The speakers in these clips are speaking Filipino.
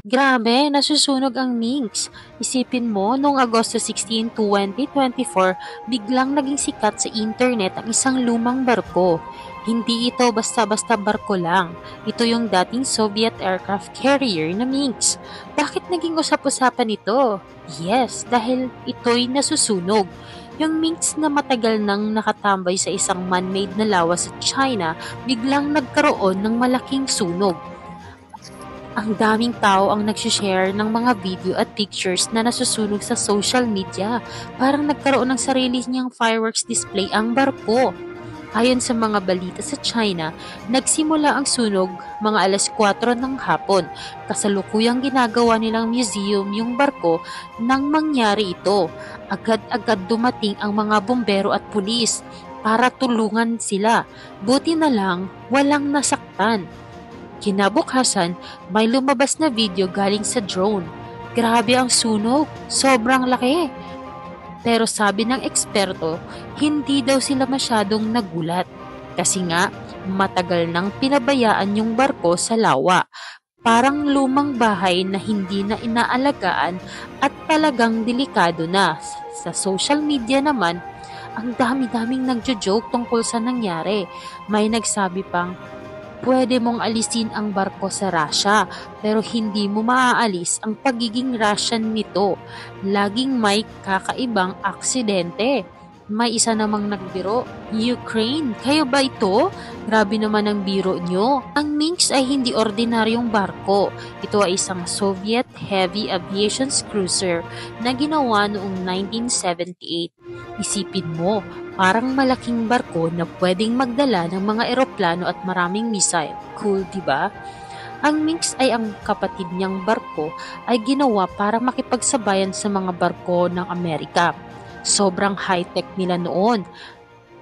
Grabe, nasusunog ang Minsk. Isipin mo, noong Agosto 16, 2024, biglang naging sikat sa internet ang isang lumang barko. Hindi ito basta-basta barko lang. Ito yung dating Soviet aircraft carrier na Minsk. Bakit naging usap-usapan ito? Yes, dahil ito'y nasusunog. Yung Minsk na matagal nang nakatambay sa isang man-made na lawa sa China, biglang nagkaroon ng malaking sunog. Ang daming tao ang nagsishare ng mga video at pictures na nasusunog sa social media. Parang nagkaroon ng sarili niyang fireworks display ang barko. Ayon sa mga balita sa China, nagsimula ang sunog mga alas 4 ng hapon. Kasalukuyang ginagawa nilang museum yung barko nang mangyari ito. Agad-agad dumating ang mga bumbero at pulis para tulungan sila. Buti na lang walang nasaktan. Kinabukasan, may lumabas na video galing sa drone. Grabe ang sunog, sobrang laki. Pero sabi ng eksperto, hindi daw sila masyadong nagulat. Kasi nga, matagal nang pinabayaan yung barko sa lawa. Parang lumang bahay na hindi na inaalagaan at talagang delikado na. Sa social media naman, ang dami-daming nagjo-joke tungkol sa nangyari. May nagsabi pang, pwede mong alisin ang barko sa Russia, pero hindi mo maaalis ang pagiging Russian nito. Laging may kakaibang aksidente. May isa namang nagbiro, Ukraine, kayo ba ito? Grabe naman ang biro nyo. Ang Minsk ay hindi ordinaryong barko. Ito ay isang Soviet heavy aviation cruiser na ginawa noong 1978. Isipin mo, parang malaking barko na pwedeng magdala ng mga eroplano at maraming missile. Cool, di ba? Ang Minsk ay ang kapatid niyang barko ay ginawa para makipagsabayan sa mga barko ng Amerika. Sobrang high-tech nila noon.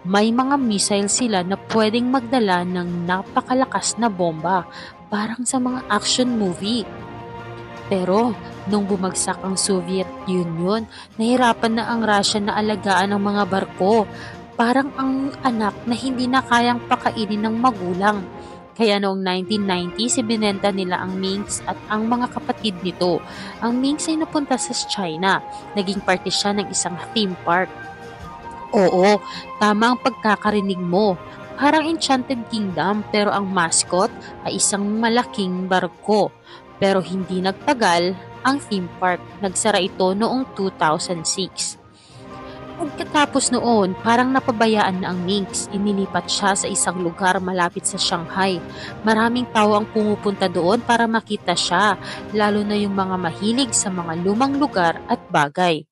May mga missile sila na pwedeng magdala ng napakalakas na bomba, parang sa mga action movie. Pero nung bumagsak ang Soviet Union, nahirapan na ang Russia na alagaan ang mga barko. Parang ang anak na hindi na kayang pakainin ng magulang. Kaya noong 1990, ibinenta nila ang Minsk at ang mga kapatid nito. Ang Minsk ay napunta sa China. Naging parte siya ng isang theme park. Oo, tama ang pagkakarinig mo. Parang Enchanted Kingdom pero ang mascot ay isang malaking barko. Pero hindi nagtagal ang theme park. Nagsara ito noong 2006. Pagkatapos noon, parang napabayaan na ang Minsk. Inilipat siya sa isang lugar malapit sa Shanghai. Maraming tao ang pumupunta doon para makita siya, lalo na yung mga mahilig sa mga lumang lugar at bagay.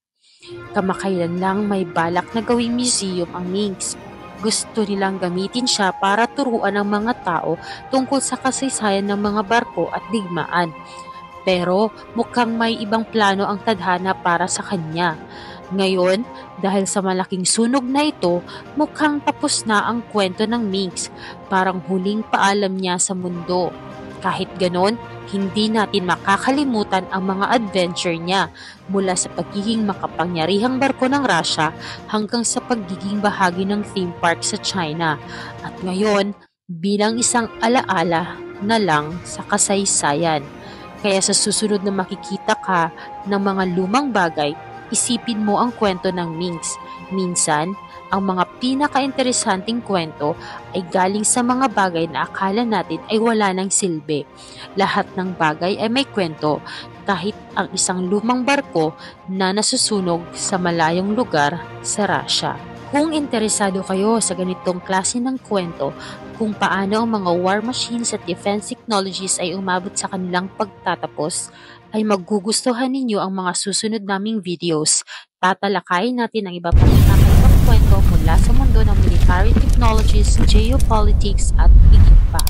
Kamakailan lang may balak na gawing museum ang Minsk. Gusto nilang gamitin siya para turuan ang mga tao tungkol sa kasaysayan ng mga barko at digmaan. Pero mukhang may ibang plano ang tadhana para sa kanya. Ngayon, dahil sa malaking sunog na ito, mukhang tapos na ang kwento ng Minsk. Parang huling paalam niya sa mundo. Kahit ganon, hindi natin makakalimutan ang mga adventure niya mula sa pagiging makapangyarihang barko ng Russia hanggang sa pagiging bahagi ng theme park sa China. At ngayon, bilang isang alaala na lang sa kasaysayan. Kaya sa susunod na makikita ka ng mga lumang bagay, isipin mo ang kwento ng Minsk. Minsan, ang mga pinaka-interesanting kwento ay galing sa mga bagay na akala natin ay wala ng silbi. Lahat ng bagay ay may kwento, kahit ang isang lumang barko na nasusunog sa malayong lugar sa Russia. Kung interesado kayo sa ganitong klase ng kwento, kung paano ang mga war machines at defense technologies ay umabot sa kanilang pagtatapos, ay magugustuhan ninyo ang mga susunod naming videos. Tatalakayin natin ang iba pang nakakailang kwento mula sa mundo ng military technologies, geopolitics at higit pa.